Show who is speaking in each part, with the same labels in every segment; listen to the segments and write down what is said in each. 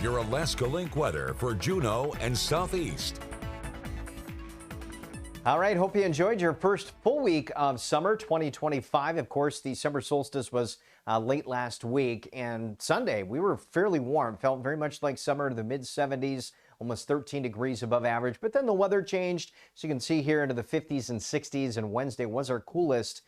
Speaker 1: your Alaska Link weather for Juneau and Southeast.
Speaker 2: All right, hope you enjoyed your first full week of summer 2025. Of course, the summer solstice was late last week, and Sunday we were fairly warm, felt very much like summer to the mid 70s, almost 13 degrees above average. But then the weather changed, so you can see here into the 50s and 60s, and Wednesday was our coolest,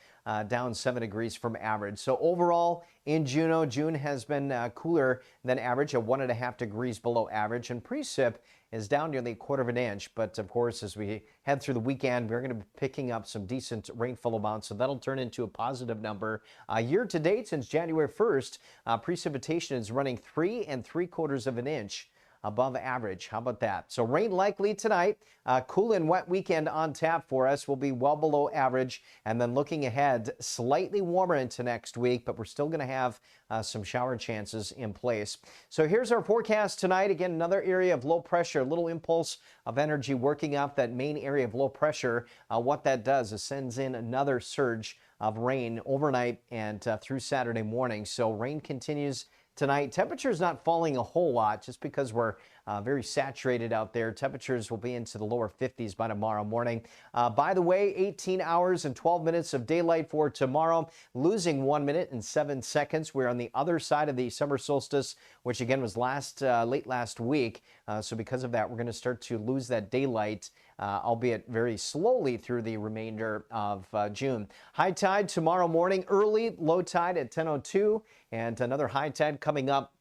Speaker 2: down 7 degrees from average. So overall in Juneau, June has been cooler than average at 1.5 degrees below average, and precip is down nearly 1/4 of an inch. But of course, as we head through the weekend, we're going to be picking up some decent rainfall amounts, so that'll turn into a positive number. Year to date, since January 1st, precipitation is running 3 3/4 of an inch above average. How about that? So rain likely tonight. Cool and wet weekend on tap for us. Will be well below average. And then looking ahead, slightly warmer into next week, but we're still going to have some shower chances in place. So here's our forecast tonight. Again, another area of low pressure, a little impulse of energy working up that main area of low pressure. What that does is sends in another surge of rain overnight and through Saturday morning. So rain continues tonight. Temperatures not falling a whole lot just because we're very saturated out there. Temperatures will be into the lower 50s by tomorrow morning. By the way, 18 hours and 12 minutes of daylight for tomorrow, losing 1 minute and 7 seconds. We're on the other side of the summer solstice, which again was late last week. So because of that, we're going to start to lose that daylight, albeit very slowly through the remainder of June. High tide tomorrow morning early, low tide at 10:02, and another high tide coming up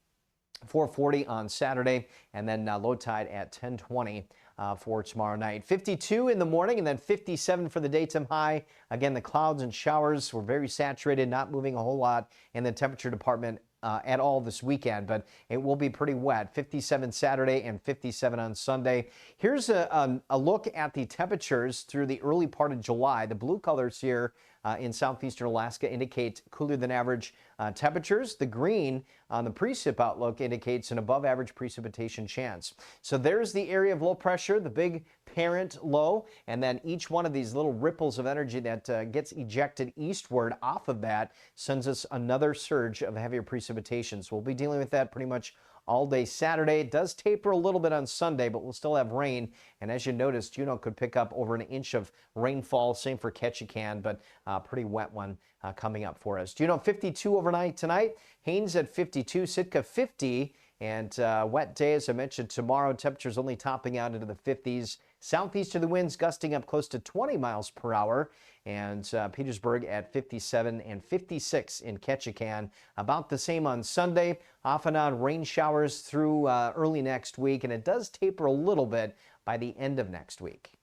Speaker 2: 4:40 on Saturday, and then low tide at 10:20 for tomorrow night. 52 in the morning and then 57 for the daytime high. Again, the clouds and showers were very saturated, not moving a whole lot in the temperature department at all this weekend, but it will be pretty wet. 57 Saturday and 57 on Sunday. Here's a look at the temperatures through the early part of July. The blue colors here in southeastern Alaska indicate cooler than average temperatures. The green on the precip outlook indicates an above average precipitation chance. So there's the area of low pressure, the big parent low, and then each one of these little ripples of energy that gets ejected eastward off of that sends us another surge of heavier precipitation. So we'll be dealing with that pretty much all day Saturday. It does taper a little bit on Sunday, but we'll still have rain. And as you noticed, Juneau could pick up over an inch of rainfall. Same for Ketchikan, but pretty wet one coming up for us. Juneau 52 overnight tonight. Haines at 52, Sitka 50. And wet day, as I mentioned, tomorrow. Temperatures only topping out into the 50s. Southeasterly winds gusting up close to 20 miles per hour. And Petersburg at 57 and 56 in Ketchikan. About the same on Sunday. Off and on rain showers through early next week. And it does taper a little bit by the end of next week.